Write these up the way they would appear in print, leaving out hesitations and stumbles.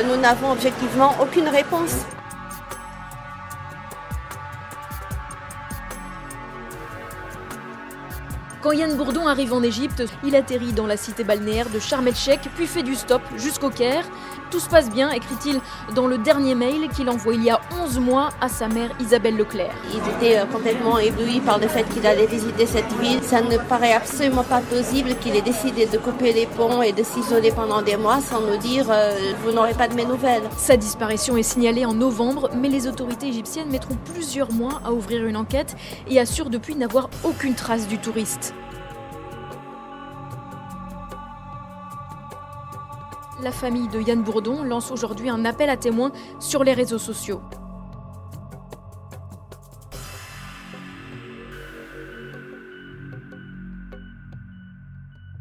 Nous n'avons objectivement aucune réponse. Quand Yann Bourdon arrive en Égypte, il atterrit dans la cité balnéaire de Sharm el-Sheikh, puis fait du stop jusqu'au Caire. Tout se passe bien, écrit-il dans le dernier mail qu'il envoie il y a 11 mois à sa mère Isabelle Leclerc. Ils étaient complètement éblouis par le fait qu'il allait visiter cette ville. Ça ne paraît absolument pas plausible qu'il ait décidé de couper les ponts et de s'isoler pendant des mois sans nous dire « vous n'aurez pas de mes nouvelles ». Sa disparition est signalée en novembre, mais les autorités égyptiennes mettront plusieurs mois à ouvrir une enquête et assurent depuis n'avoir aucune trace du touriste. La famille de Yann Bourdon lance aujourd'hui un appel à témoins sur les réseaux sociaux.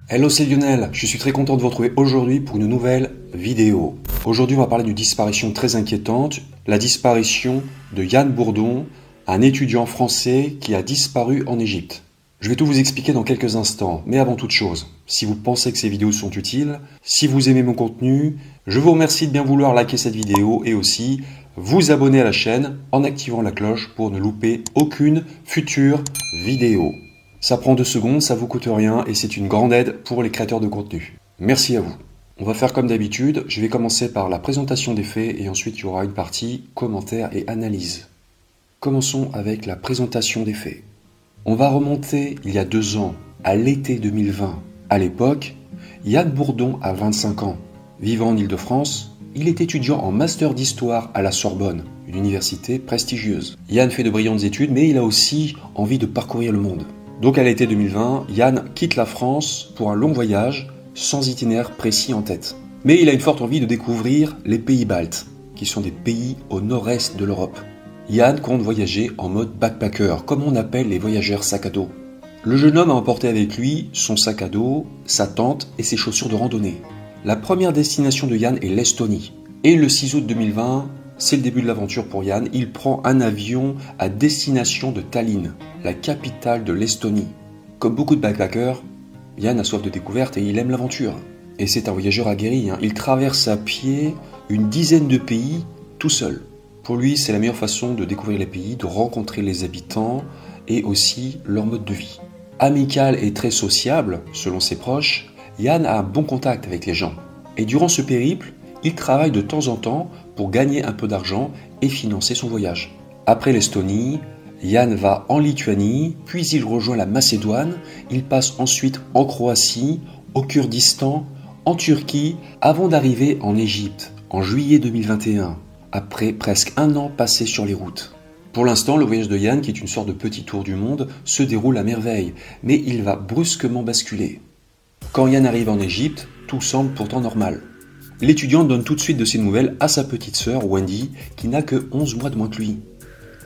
Hello, c'est Lionel, je suis très content de vous retrouver aujourd'hui pour une nouvelle vidéo. Aujourd'hui, on va parler d'une disparition très inquiétante, la disparition de Yann Bourdon, un étudiant français qui a disparu en Égypte. Je vais tout vous expliquer dans quelques instants, mais avant toute chose, si vous pensez que ces vidéos sont utiles, si vous aimez mon contenu, je vous remercie de bien vouloir liker cette vidéo et aussi vous abonner à la chaîne en activant la cloche pour ne louper aucune future vidéo. Ça prend 2 secondes, ça vous coûte rien et c'est une grande aide pour les créateurs de contenu. Merci à vous. On va faire comme d'habitude, je vais commencer par la présentation des faits et ensuite il y aura une partie commentaires et analyse. Commençons avec la présentation des faits. On va remonter il y a 2 ans, à l'été 2020. À l'époque, Yann Bourdon a 25 ans. Vivant en Île-de-France, il est étudiant en master d'histoire à la Sorbonne, une université prestigieuse. Yann fait de brillantes études, mais il a aussi envie de parcourir le monde. Donc à l'été 2020, Yann quitte la France pour un long voyage, sans itinéraire précis en tête. Mais il a une forte envie de découvrir les pays baltes, qui sont des pays au nord-est de l'Europe. Yann compte voyager en mode backpacker, comme on appelle les voyageurs sac à dos. Le jeune homme a emporté avec lui son sac à dos, sa tente et ses chaussures de randonnée. La première destination de Yann est l'Estonie. Et le 6 août 2020, c'est le début de l'aventure pour Yann. Il prend un avion à destination de Tallinn, la capitale de l'Estonie. Comme beaucoup de backpackers, Yann a soif de découverte et il aime l'aventure. Et c'est un voyageur aguerri, Il traverse à pied une dizaine de pays tout seul. Pour lui, c'est la meilleure façon de découvrir les pays, de rencontrer les habitants et aussi leur mode de vie. Amical et très sociable, selon ses proches, Yann a un bon contact avec les gens. Et durant ce périple, il travaille de temps en temps pour gagner un peu d'argent et financer son voyage. Après l'Estonie, Yann va en Lituanie, puis il rejoint la Macédoine, il passe ensuite en Croatie, au Kurdistan, en Turquie, avant d'arriver en Égypte en juillet 2021. Après presque 1 an passé sur les routes. Pour l'instant, le voyage de Yann, qui est une sorte de petit tour du monde, se déroule à merveille, mais il va brusquement basculer. Quand Yann arrive en Égypte, tout semble pourtant normal. L'étudiant donne tout de suite de ses nouvelles à sa petite sœur, Wendy, qui n'a que 11 mois de moins que lui.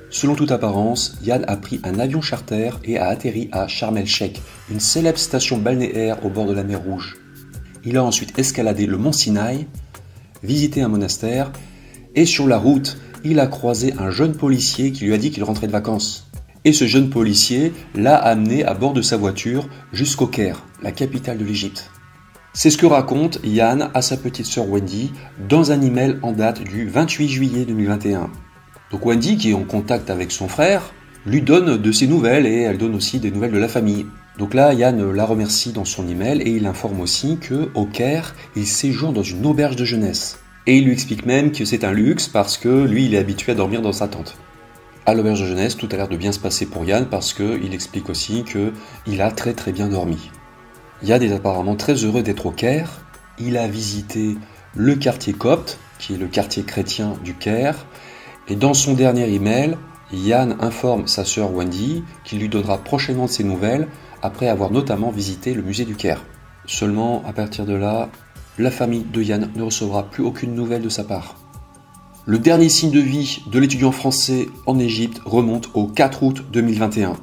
Selon toute apparence, Yann a pris un avion charter et a atterri à Sharm el-Sheikh, une célèbre station balnéaire au bord de la mer Rouge. Il a ensuite escaladé le mont Sinaï, visité un monastère, et sur la route, il a croisé un jeune policier qui lui a dit qu'il rentrait de vacances. Et ce jeune policier l'a amené à bord de sa voiture jusqu'au Caire, la capitale de l'Égypte. C'est ce que raconte Yann à sa petite sœur Wendy dans un email en date du 28 juillet 2021. Donc Wendy, qui est en contact avec son frère, lui donne de ses nouvelles et elle donne aussi des nouvelles de la famille. Donc là, Yann la remercie dans son email et il informe aussi qu'au Caire, il séjourne dans une auberge de jeunesse. Et il lui explique même que c'est un luxe parce que lui, il est habitué à dormir dans sa tente. À l'auberge de jeunesse, tout a l'air de bien se passer pour Yann parce qu'il explique aussi qu'il a très très bien dormi. Yann est apparemment très heureux d'être au Caire. Il a visité le quartier copte, qui est le quartier chrétien du Caire. Et dans son dernier email, Yann informe sa sœur Wendy qu'il lui donnera prochainement de ses nouvelles après avoir notamment visité le musée du Caire. Seulement, à partir de là, la famille de Yann ne recevra plus aucune nouvelle de sa part. Le dernier signe de vie de l'étudiant français en Égypte remonte au 4 août 2021.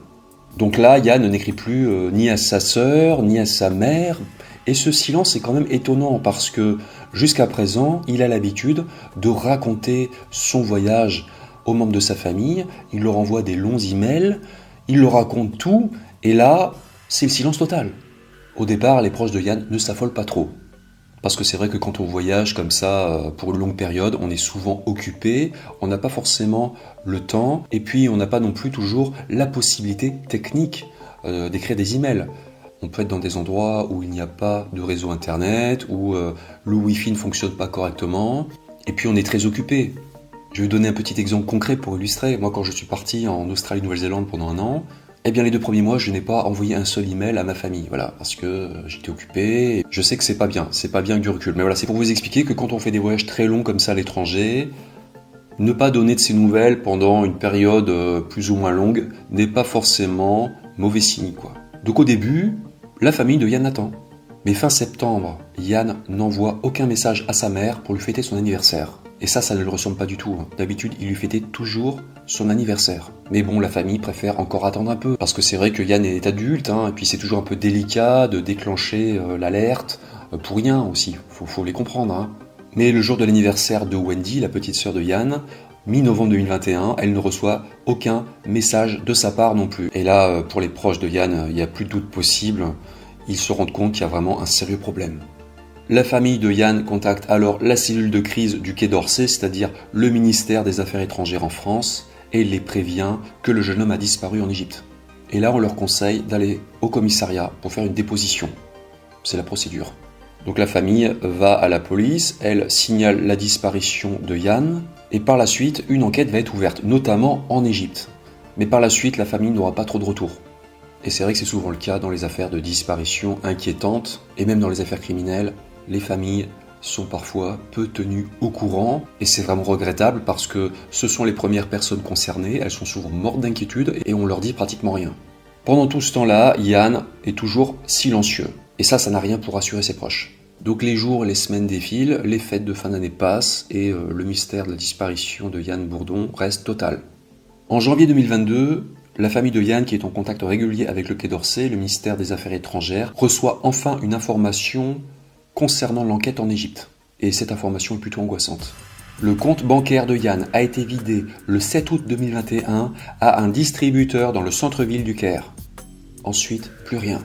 Donc là, Yann n'écrit plus ni à sa sœur, ni à sa mère. Et ce silence est quand même étonnant parce que jusqu'à présent, il a l'habitude de raconter son voyage aux membres de sa famille. Il leur envoie des longs emails, il leur raconte tout. Et là, c'est le silence total. Au départ, les proches de Yann ne s'affolent pas trop. Parce que c'est vrai que quand on voyage comme ça pour une longue période, on est souvent occupé, on n'a pas forcément le temps, et puis on n'a pas non plus toujours la possibilité technique d'écrire des emails. On peut être dans des endroits où il n'y a pas de réseau internet, où le Wi-Fi ne fonctionne pas correctement, et puis on est très occupé. Je vais vous donner un petit exemple concret pour illustrer. Moi, quand je suis parti en Australie-Nouvelle-Zélande pendant 1 an, eh bien les 2 premiers mois, je n'ai pas envoyé un seul email à ma famille, voilà, parce que j'étais occupé. Je sais que c'est pas bien avec du recul. Mais voilà, c'est pour vous expliquer que quand on fait des voyages très longs comme ça à l'étranger, ne pas donner de ses nouvelles pendant une période plus ou moins longue n'est pas forcément mauvais signe, quoi. Donc au début, la famille de Yann attend. Mais fin septembre, Yann n'envoie aucun message à sa mère pour lui fêter son anniversaire. Et ça ne le ressemble pas du tout. D'habitude, il lui fêtait toujours son anniversaire. Mais bon, la famille préfère encore attendre un peu. Parce que c'est vrai que Yann est adulte, et puis c'est toujours un peu délicat de déclencher l'alerte. Pour rien aussi, faut les comprendre. Mais le jour de l'anniversaire de Wendy, la petite sœur de Yann, mi-novembre 2021, elle ne reçoit aucun message de sa part non plus. Et là, pour les proches de Yann, il n'y a plus de doute possible. Ils se rendent compte qu'il y a vraiment un sérieux problème. La famille de Yann contacte alors la cellule de crise du Quai d'Orsay, c'est-à-dire le ministère des Affaires étrangères en France, et les prévient que le jeune homme a disparu en Égypte. Et là, on leur conseille d'aller au commissariat pour faire une déposition. C'est la procédure. Donc la famille va à la police, elle signale la disparition de Yann, et par la suite, une enquête va être ouverte, notamment en Égypte. Mais par la suite, la famille n'aura pas trop de retours. Et c'est vrai que c'est souvent le cas dans les affaires de disparition inquiétantes, et même dans les affaires criminelles, les familles sont parfois peu tenues au courant, et c'est vraiment regrettable parce que ce sont les premières personnes concernées, elles sont souvent mortes d'inquiétude, et on leur dit pratiquement rien. Pendant tout ce temps-là, Yann est toujours silencieux, et ça n'a rien pour rassurer ses proches. Donc les jours et les semaines défilent, les fêtes de fin d'année passent, et le mystère de la disparition de Yann Bourdon reste total. En janvier 2022, la famille de Yann, qui est en contact régulier avec le Quai d'Orsay, le ministère des Affaires étrangères, reçoit enfin une information concernant l'enquête en Égypte. Et cette information est plutôt angoissante. Le compte bancaire de Yann a été vidé le 7 août 2021 à un distributeur dans le centre-ville du Caire. Ensuite, plus rien.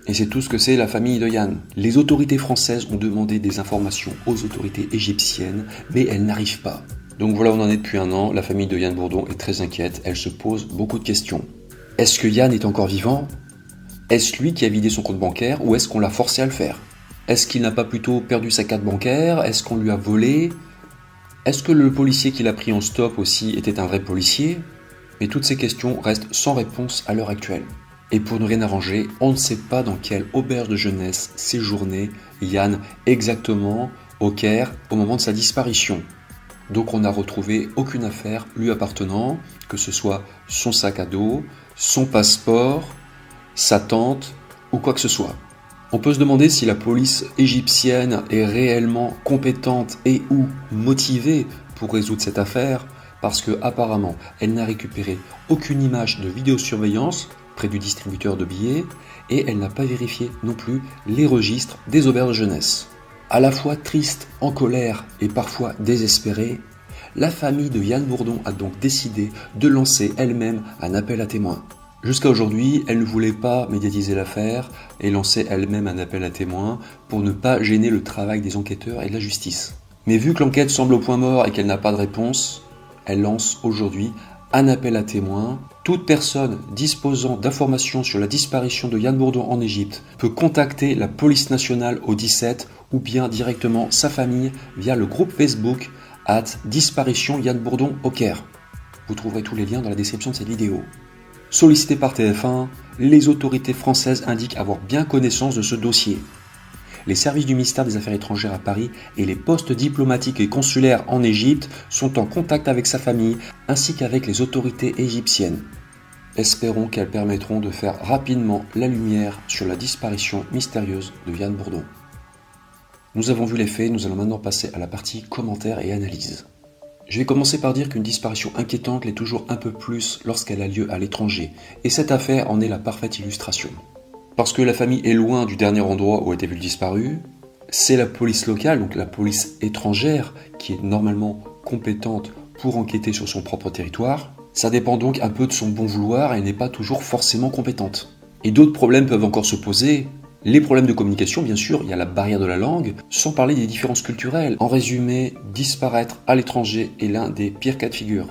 Et c'est tout ce que c'est la famille de Yann. Les autorités françaises ont demandé des informations aux autorités égyptiennes, mais elles n'arrivent pas. Donc voilà où on en est depuis 1 an, la famille de Yann Bourdon est très inquiète, elle se pose beaucoup de questions. Est-ce que Yann est encore vivant ? Est-ce lui qui a vidé son compte bancaire ou est-ce qu'on l'a forcé à le faire ? Est-ce qu'il n'a pas plutôt perdu sa carte bancaire ? Est-ce qu'on lui a volé ? Est-ce que le policier qui l'a pris en stop aussi était un vrai policier ? Mais toutes ces questions restent sans réponse à l'heure actuelle. Et pour ne rien arranger, on ne sait pas dans quelle auberge de jeunesse séjournait Yann exactement au Caire au moment de sa disparition. Donc on n'a retrouvé aucune affaire lui appartenant, que ce soit son sac à dos, son passeport, sa tente ou quoi que ce soit. On peut se demander si la police égyptienne est réellement compétente et ou motivée pour résoudre cette affaire, parce que apparemment elle n'a récupéré aucune image de vidéosurveillance près du distributeur de billets et elle n'a pas vérifié non plus les registres des auberges de jeunesse. À la fois triste, en colère et parfois désespérée, la famille de Yann Bourdon a donc décidé de lancer elle-même un appel à témoins. Jusqu'à aujourd'hui, elle ne voulait pas médiatiser l'affaire et lancer elle-même un appel à témoins pour ne pas gêner le travail des enquêteurs et de la justice. Mais vu que l'enquête semble au point mort et qu'elle n'a pas de réponse, elle lance aujourd'hui un appel à témoins. Toute personne disposant d'informations sur la disparition de Yann Bourdon en Égypte peut contacter la police nationale au 17 ou bien directement sa famille via le groupe Facebook @disparition Yann Bourdon au Caire. Vous trouverez tous les liens dans la description de cette vidéo. Sollicité par TF1, les autorités françaises indiquent avoir bien connaissance de ce dossier. Les services du ministère des Affaires étrangères à Paris et les postes diplomatiques et consulaires en Égypte sont en contact avec sa famille ainsi qu'avec les autorités égyptiennes. Espérons qu'elles permettront de faire rapidement la lumière sur la disparition mystérieuse de Yann Bourdon. Nous avons vu les faits, nous allons maintenant passer à la partie commentaires et analyse. Je vais commencer par dire qu'une disparition inquiétante l'est toujours un peu plus lorsqu'elle a lieu à l'étranger, et cette affaire en est la parfaite illustration. Parce que la famille est loin du dernier endroit où a été vu le disparu, c'est la police locale, donc la police étrangère, qui est normalement compétente pour enquêter sur son propre territoire. Ça dépend donc un peu de son bon vouloir et n'est pas toujours forcément compétente. Et d'autres problèmes peuvent encore se poser. Les problèmes de communication, bien sûr, il y a la barrière de la langue, sans parler des différences culturelles. En résumé, disparaître à l'étranger est l'un des pires cas de figure.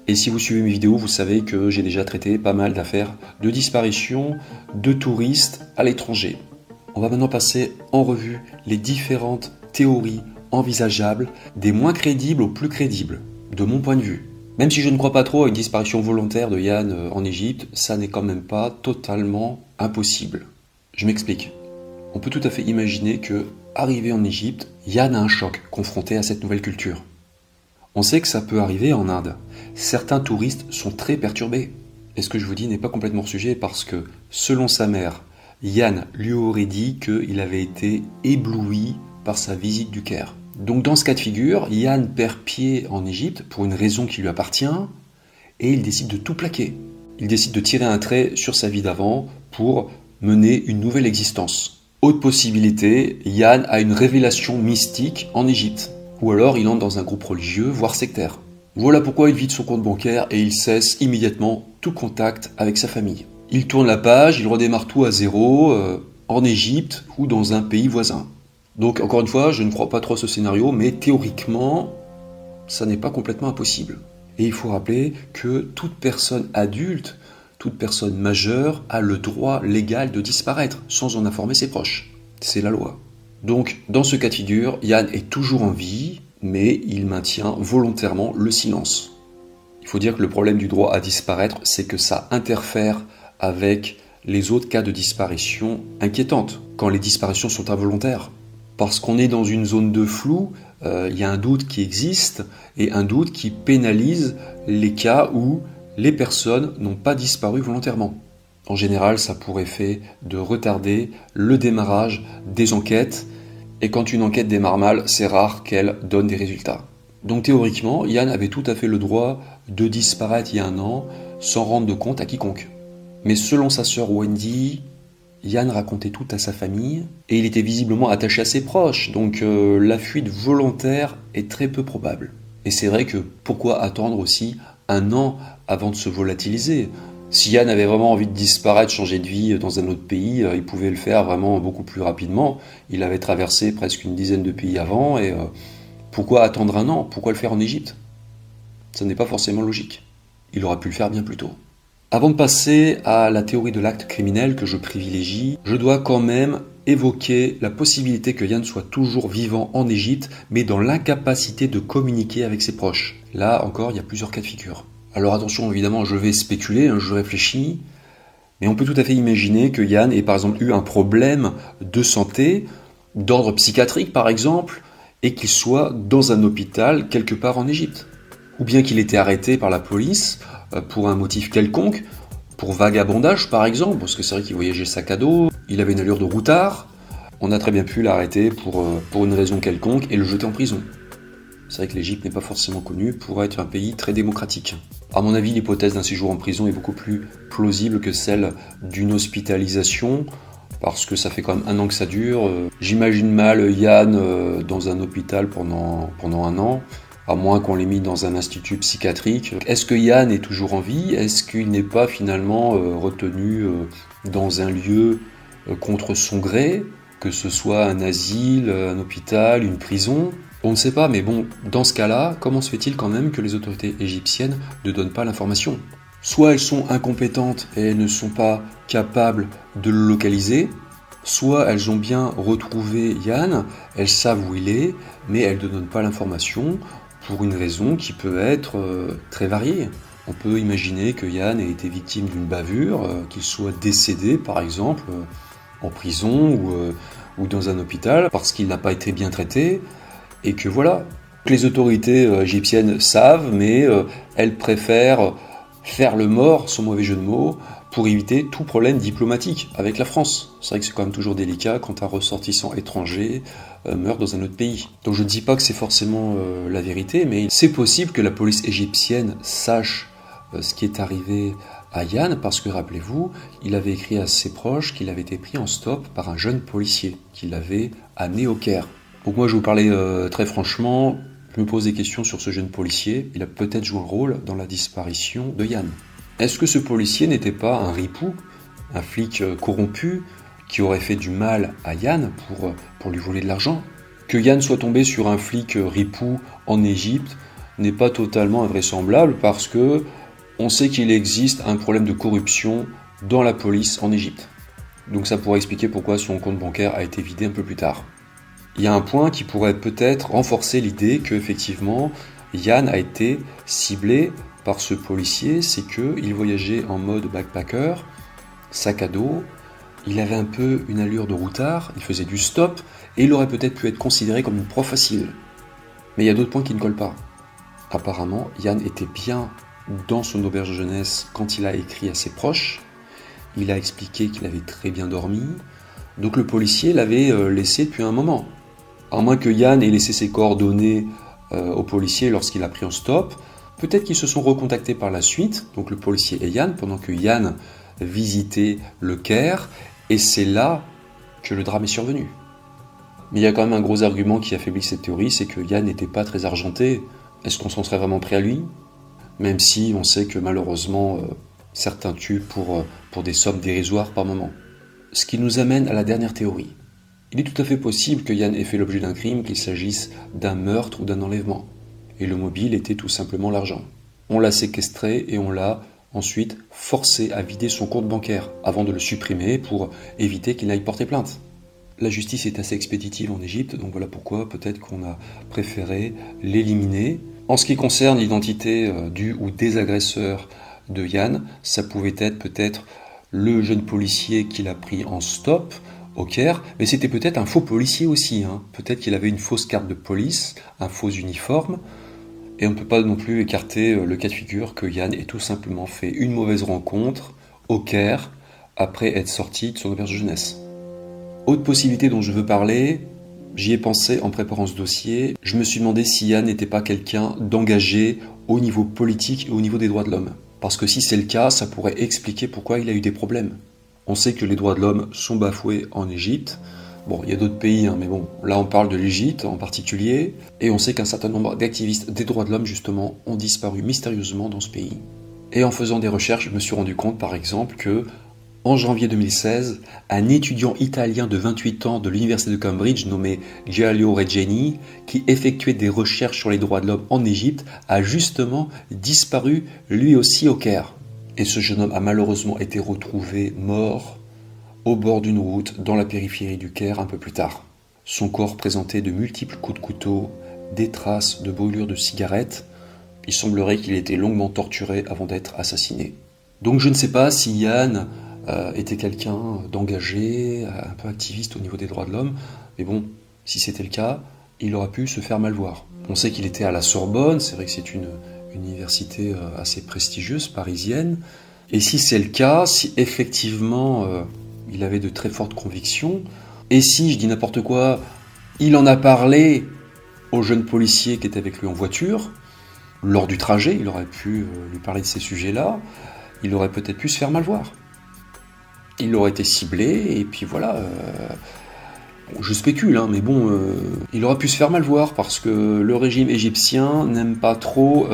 Et si vous suivez mes vidéos, vous savez que j'ai déjà traité pas mal d'affaires de disparition de touristes à l'étranger. On va maintenant passer en revue les différentes théories envisageables, des moins crédibles aux plus crédibles, de mon point de vue. Même si je ne crois pas trop à une disparition volontaire de Yann en Égypte, ça n'est quand même pas totalement impossible. Je m'explique. On peut tout à fait imaginer que, arrivé en Égypte, Yann a un choc confronté à cette nouvelle culture. On sait que ça peut arriver en Inde. Certains touristes sont très perturbés. Et ce que je vous dis n'est pas complètement hors sujet parce que, selon sa mère, Yann lui aurait dit qu'il avait été ébloui par sa visite du Caire. Donc dans ce cas de figure, Yann perd pied en Égypte pour une raison qui lui appartient et il décide de tout plaquer. Il décide de tirer un trait sur sa vie d'avant pour mener une nouvelle existence. Autre possibilité, Yann a une révélation mystique en Égypte. Ou alors il entre dans un groupe religieux, voire sectaire. Voilà pourquoi il vide son compte bancaire et il cesse immédiatement tout contact avec sa famille. Il tourne la page, il redémarre tout à zéro, en Égypte ou dans un pays voisin. Donc encore une fois, je ne crois pas trop à ce scénario, mais théoriquement, ça n'est pas complètement impossible. Et il faut rappeler que toute personne adulte, toute personne majeure a le droit légal de disparaître sans en informer ses proches. C'est la loi. Donc dans ce cas de figure, Yann est toujours en vie, mais il maintient volontairement le silence. Il faut dire que le problème du droit à disparaître, c'est que ça interfère avec les autres cas de disparition inquiétantes, quand les disparitions sont involontaires. Parce qu'on est dans une zone de flou, il y a un doute qui existe, et un doute qui pénalise les cas où les personnes n'ont pas disparu volontairement. En général, ça a pour effet de retarder le démarrage des enquêtes, et quand une enquête démarre mal, c'est rare qu'elle donne des résultats. Donc théoriquement, Yann avait tout à fait le droit de disparaître il y a un an, sans rendre compte à quiconque. Mais selon sa sœur Wendy, Yann racontait tout à sa famille, et il était visiblement attaché à ses proches, donc la fuite volontaire est très peu probable. Et c'est vrai que pourquoi attendre aussi un an avant de se volatiliser ? Si Yann avait vraiment envie de disparaître, changer de vie dans un autre pays, il pouvait le faire vraiment beaucoup plus rapidement. Il avait traversé presque une dizaine de pays avant, et pourquoi attendre un an ? Pourquoi le faire en Égypte ? Ça n'est pas forcément logique. Il aurait pu le faire bien plus tôt. Avant de passer à la théorie de l'acte criminel que je privilégie, je dois quand même évoquer la possibilité que Yann soit toujours vivant en Égypte, mais dans l'incapacité de communiquer avec ses proches. Là encore, il y a plusieurs cas de figure. Alors attention, évidemment, je vais spéculer, je réfléchis, mais on peut tout à fait imaginer que Yann ait par exemple eu un problème de santé, d'ordre psychiatrique par exemple, et qu'il soit dans un hôpital quelque part en Égypte. Ou bien qu'il ait été arrêté par la police pour un motif quelconque, pour vagabondage par exemple, parce que c'est vrai qu'il voyageait sac à dos, il avait une allure de routard, on a très bien pu l'arrêter pour une raison quelconque et le jeter en prison. C'est vrai que l'Égypte n'est pas forcément connue pour être un pays très démocratique. À mon avis, l'hypothèse d'un séjour en prison est beaucoup plus plausible que celle d'une hospitalisation, parce que ça fait quand même un an que ça dure. J'imagine mal Yann dans un hôpital pendant un an, à moins qu'on l'ait mis dans un institut psychiatrique. Est-ce que Yann est toujours en vie ? Est-ce qu'il n'est pas finalement retenu dans un lieu contre son gré, que ce soit un asile, un hôpital, une prison ? On ne sait pas, mais bon, dans ce cas-là, comment se fait-il quand même que les autorités égyptiennes ne donnent pas l'information ? Soit elles sont incompétentes et elles ne sont pas capables de le localiser, soit elles ont bien retrouvé Yann, elles savent où il est, mais elles ne donnent pas l'information pour une raison qui peut être très variée. On peut imaginer que Yann ait été victime d'une bavure, qu'il soit décédé par exemple en prison ou dans un hôpital parce qu'il n'a pas été bien traité, et que voilà, les autorités égyptiennes savent, mais elles préfèrent faire le mort, sans mauvais jeu de mots, pour éviter tout problème diplomatique avec la France. C'est vrai que c'est quand même toujours délicat quand un ressortissant étranger meurt dans un autre pays. Donc je ne dis pas que c'est forcément la vérité, mais c'est possible que la police égyptienne sache ce qui est arrivé à Yann, parce que rappelez-vous, il avait écrit à ses proches qu'il avait été pris en stop par un jeune policier qui l'avait amené au Caire. Donc moi je vais vous parler très franchement, je me pose des questions sur ce jeune policier, il a peut-être joué un rôle dans la disparition de Yann. Est-ce que ce policier n'était pas un ripou, un flic corrompu, qui aurait fait du mal à Yann pour lui voler de l'argent. Que Yann soit tombé sur un flic ripou en Égypte n'est pas totalement invraisemblable parce que on sait qu'il existe un problème de corruption dans la police en Égypte. Donc ça pourrait expliquer pourquoi son compte bancaire a été vidé un peu plus tard. Il y a un point qui pourrait peut-être renforcer l'idée qu'effectivement Yann a été ciblé par ce policier, c'est qu'il voyageait en mode backpacker, sac à dos, il avait un peu une allure de routard, il faisait du stop, et il aurait peut-être pu être considéré comme une proie facile. Mais il y a d'autres points qui ne collent pas. Apparemment, Yann était bien dans son auberge de jeunesse quand il a écrit à ses proches, il a expliqué qu'il avait très bien dormi, donc le policier l'avait laissé depuis un moment. À moins que Yann ait laissé ses coordonnées au policier lorsqu'il a pris un stop, peut-être qu'ils se sont recontactés par la suite, donc le policier et Yann, pendant que Yann visitait le Caire, et c'est là que le drame est survenu. Mais il y a quand même un gros argument qui affaiblit cette théorie, c'est que Yann n'était pas très argenté. Est-ce qu'on s'en serait vraiment pris à lui ? Même si on sait que malheureusement, certains tuent pour des sommes dérisoires par moment. Ce qui nous amène à la dernière théorie. Il est tout à fait possible que Yann ait fait l'objet d'un crime, qu'il s'agisse d'un meurtre ou d'un enlèvement. Et le mobile était tout simplement l'argent. On l'a séquestré et on l'a ensuite forcé à vider son compte bancaire avant de le supprimer pour éviter qu'il n'aille porter plainte. La justice est assez expéditive en Égypte, donc voilà pourquoi peut-être qu'on a préféré l'éliminer. En ce qui concerne l'identité du ou des agresseurs de Yann, ça pouvait être peut-être le jeune policier qu'il a pris en stop au Caire, mais c'était peut-être un faux policier aussi. Peut-être qu'il avait une fausse carte de police, un faux uniforme, et on ne peut pas non plus écarter le cas de figure que Yann ait tout simplement fait une mauvaise rencontre au Caire après être sorti de son auberge de jeunesse. Autre possibilité dont je veux parler, j'y ai pensé en préparant ce dossier, je me suis demandé si Yann n'était pas quelqu'un d'engagé au niveau politique et au niveau des droits de l'homme. Parce que si c'est le cas, ça pourrait expliquer pourquoi il a eu des problèmes. On sait que les droits de l'homme sont bafoués en Égypte. Bon, il y a d'autres pays, mais bon, là on parle de l'Égypte en particulier. Et on sait qu'un certain nombre d'activistes des droits de l'homme, justement, ont disparu mystérieusement dans ce pays. Et en faisant des recherches, je me suis rendu compte, par exemple, que en janvier 2016, un étudiant italien de 28 ans de l'université de Cambridge, nommé Giulio Regeni, qui effectuait des recherches sur les droits de l'homme en Égypte, a justement disparu lui aussi au Caire. Et ce jeune homme a malheureusement été retrouvé mort au bord d'une route dans la périphérie du Caire un peu plus tard. Son corps présentait de multiples coups de couteau, des traces de brûlures de cigarettes. Il semblerait qu'il ait été longuement torturé avant d'être assassiné. Donc je ne sais pas si Yann était quelqu'un d'engagé, un peu activiste au niveau des droits de l'homme, mais bon, si c'était le cas, il aurait pu se faire mal voir. On sait qu'il était à la Sorbonne, c'est vrai que c'est une université assez prestigieuse, parisienne, et si c'est le cas, si effectivement il avait de très fortes convictions, et si, je dis n'importe quoi, il en a parlé au jeune policier qui était avec lui en voiture, lors du trajet, il aurait pu lui parler de ces sujets-là, il aurait peut-être pu se faire mal voir. Il aurait été ciblé, et puis voilà, je spécule, mais bon, il aurait pu se faire mal voir, parce que le régime égyptien n'aime pas trop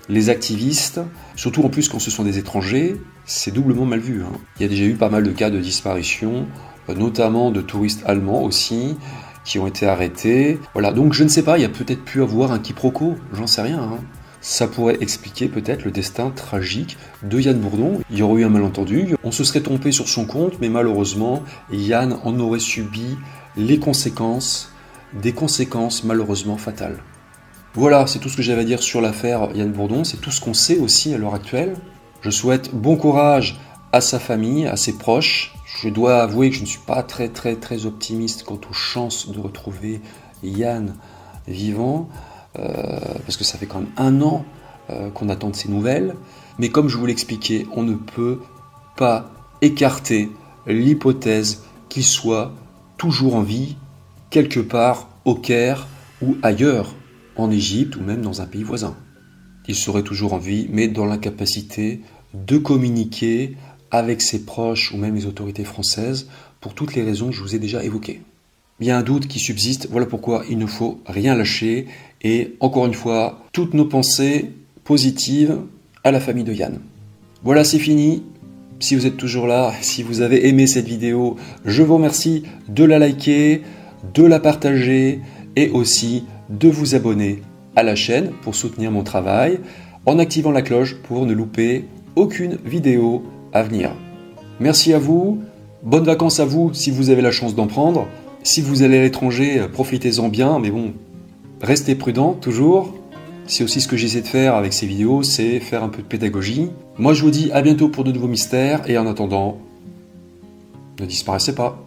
les activistes, surtout en plus quand ce sont des étrangers, c'est doublement mal vu. Il y a déjà eu pas mal de cas de disparition, notamment de touristes allemands aussi, qui ont été arrêtés. Voilà, donc je ne sais pas, il y a peut-être pu avoir un quiproquo, j'en sais rien. Ça pourrait expliquer peut-être le destin tragique de Yann Bourdon. Il y aurait eu un malentendu, on se serait trompé sur son compte, mais malheureusement, Yann en aurait subi les conséquences, des conséquences malheureusement fatales. Voilà, c'est tout ce que j'avais à dire sur l'affaire Yann Bourdon, c'est tout ce qu'on sait aussi à l'heure actuelle. Je souhaite bon courage à sa famille, à ses proches. Je dois avouer que je ne suis pas très optimiste quant aux chances de retrouver Yann vivant, parce que ça fait quand même 1 an qu'on attend de ces nouvelles. Mais comme je vous l'expliquais, on ne peut pas écarter l'hypothèse qu'il soit toujours en vie, quelque part au Caire ou ailleurs, en Égypte ou même dans un pays voisin. Il serait toujours en vie, mais dans l'incapacité de communiquer avec ses proches ou même les autorités françaises pour toutes les raisons que je vous ai déjà évoquées. Il y a un doute qui subsiste, voilà pourquoi il ne faut rien lâcher. Et encore une fois, toutes nos pensées positives à la famille de Yann. Voilà, c'est fini. Si vous êtes toujours là, si vous avez aimé cette vidéo, je vous remercie de la liker, de la partager et aussi de vous abonner à la chaîne pour soutenir mon travail en activant la cloche pour ne louper aucune vidéo à venir. Merci à vous, bonnes vacances à vous si vous avez la chance d'en prendre. Si vous allez à l'étranger, profitez-en bien, mais bon, restez prudents toujours. C'est aussi ce que j'essaie de faire avec ces vidéos, c'est faire un peu de pédagogie. Moi je vous dis à bientôt pour de nouveaux mystères et en attendant, ne disparaissez pas.